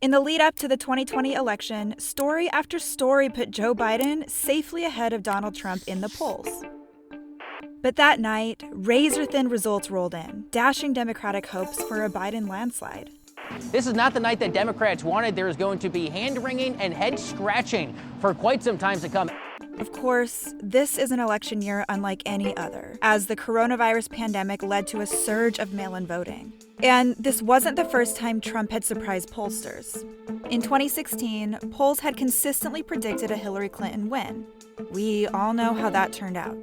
In the lead up to the 2020 election, story after story put Joe Biden safely ahead of Donald Trump in the polls. But that night, razor-thin results rolled in, dashing Democratic hopes for a Biden landslide. This is not the night that Democrats wanted. There is going to be hand-wringing and head-scratching for quite some time to come. Of course, this is an election year unlike any other, as the coronavirus pandemic led to a surge of mail-in voting. And this wasn't the first time Trump had surprised pollsters. In 2016, polls had consistently predicted a Hillary Clinton win. We all know how that turned out.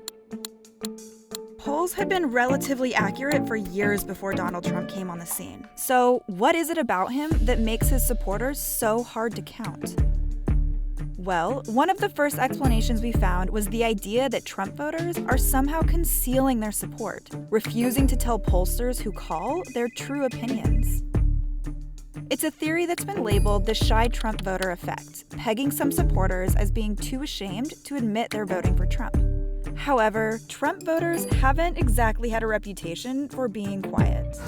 Polls had been relatively accurate for years before Donald Trump came on the scene. So what is it about him that makes his supporters so hard to count? Well, one of the first explanations we found was the idea that Trump voters are somehow concealing their support, refusing to tell pollsters who call their true opinions. It's a theory that's been labeled the shy Trump voter effect, pegging some supporters as being too ashamed to admit they're voting for Trump. However, Trump voters haven't exactly had a reputation for being quiet.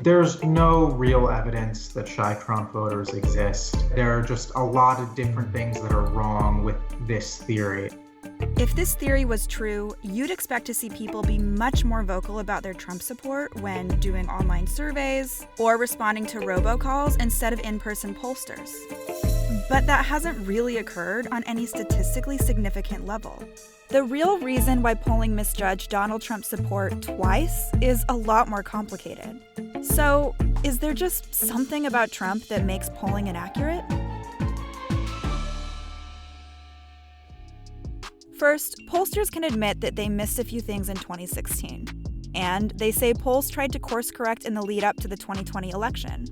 There's no real evidence that shy Trump voters exist. There are just a lot of different things that are wrong with this theory. If this theory was true, you'd expect to see people be much more vocal about their Trump support when doing online surveys or responding to robocalls instead of in-person pollsters. But that hasn't really occurred on any statistically significant level. The real reason why polling misjudged Donald Trump's support twice is a lot more complicated. So, is there just something about Trump that makes polling inaccurate? First, pollsters can admit that they missed a few things in 2016. And they say polls tried to course correct in the lead up to the 2020 election.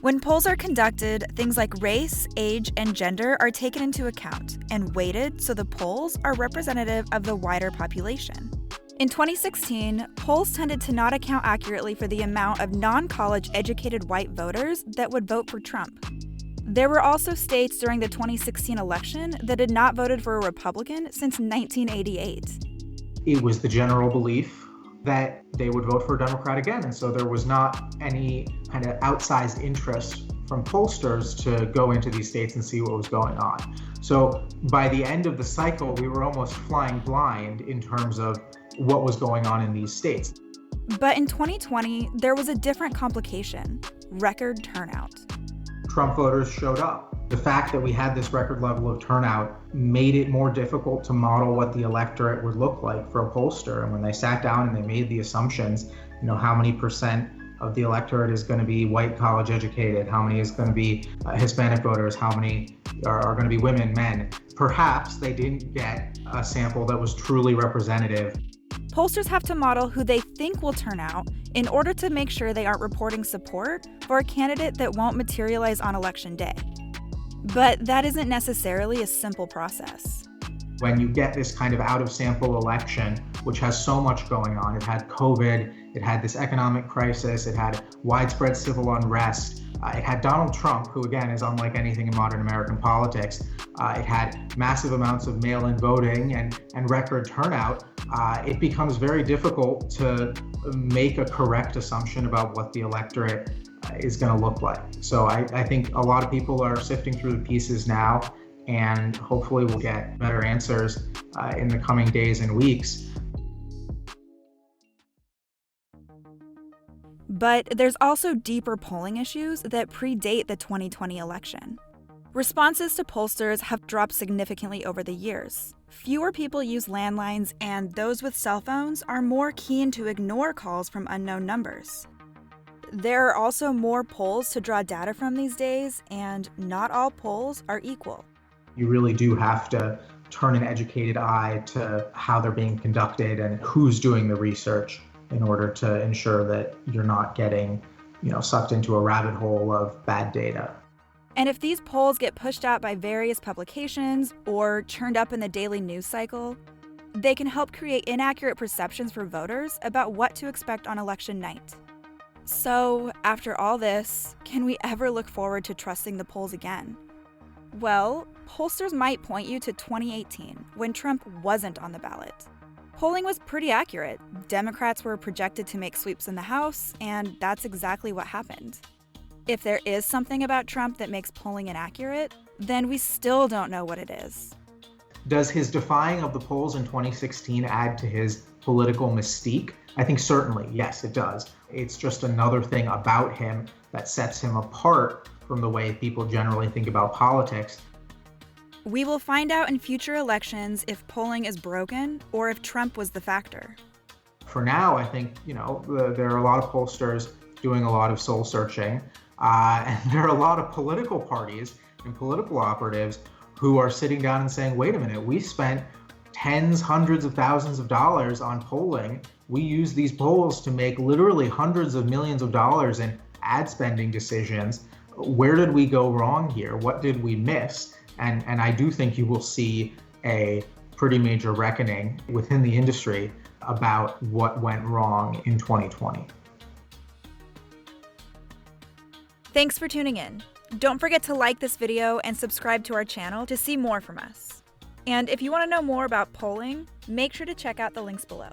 When polls are conducted, things like race, age, and gender are taken into account and weighted so the polls are representative of the wider population. In 2016, polls tended to not account accurately for the amount of non-college educated white voters that would vote for Trump. There were also states during the 2016 election that had not voted for a Republican since 1988. It was the general belief that they would vote for a Democrat again, and so there was not any kind of outsized interest from pollsters to go into these states and see what was going on. So by the end of the cycle, we were almost flying blind in terms of what was going on in these states. But in 2020, there was a different complication: record turnout. Trump voters showed up. The fact that we had this record level of turnout made it more difficult to model what the electorate would look like for a pollster. And when they sat down and they made the assumptions, how many percent of the electorate is going to be white college educated, how many is going to be Hispanic voters, how many are going to be women, men, perhaps they didn't get a sample that was truly representative. Pollsters have to model who they think will turn out in order to make sure they aren't reporting support for a candidate that won't materialize on election day. But that isn't necessarily a simple process. When you get this kind of out-of-sample election, which has so much going on, it had COVID, it had this economic crisis, it had widespread civil unrest, it had Donald Trump, who again is unlike anything in modern American politics. It had massive amounts of mail-in voting and record turnout. It becomes very difficult to make a correct assumption about what the electorate is going to look like. So I think a lot of people are sifting through the pieces now, and hopefully we'll get better answers in the coming days and weeks. But there's also deeper polling issues that predate the 2020 election. Responses to pollsters have dropped significantly over the years. Fewer people use landlines, and those with cell phones are more keen to ignore calls from unknown numbers. There are also more polls to draw data from these days, and not all polls are equal. You really do have to turn an educated eye to how they're being conducted and who's doing the research in order to ensure that you're not getting, sucked into a rabbit hole of bad data. And if these polls get pushed out by various publications or churned up in the daily news cycle, they can help create inaccurate perceptions for voters about what to expect on election night. So, after all this, can we ever look forward to trusting the polls again? Well, pollsters might point you to 2018, when Trump wasn't on the ballot. Polling was pretty accurate. Democrats were projected to make sweeps in the House, and that's exactly what happened. If there is something about Trump that makes polling inaccurate, then we still don't know what it is. Does his defying of the polls in 2016 add to his political mystique? I think certainly, yes, it does. It's just another thing about him that sets him apart from the way people generally think about politics. We will find out in future elections if polling is broken or if Trump was the factor. For now, I think, there are a lot of pollsters doing a lot of soul searching, and there are a lot of political parties and political operatives who are sitting down and saying, wait a minute, we spent tens, hundreds of thousands of dollars on polling. We use these polls to make literally hundreds of millions of dollars in ad spending decisions. Where did we go wrong here? What did we miss? And I do think you will see a pretty major reckoning within the industry about what went wrong in 2020. Thanks for tuning in. Don't forget to like this video and subscribe to our channel to see more from us. And if you want to know more about polling, make sure to check out the links below.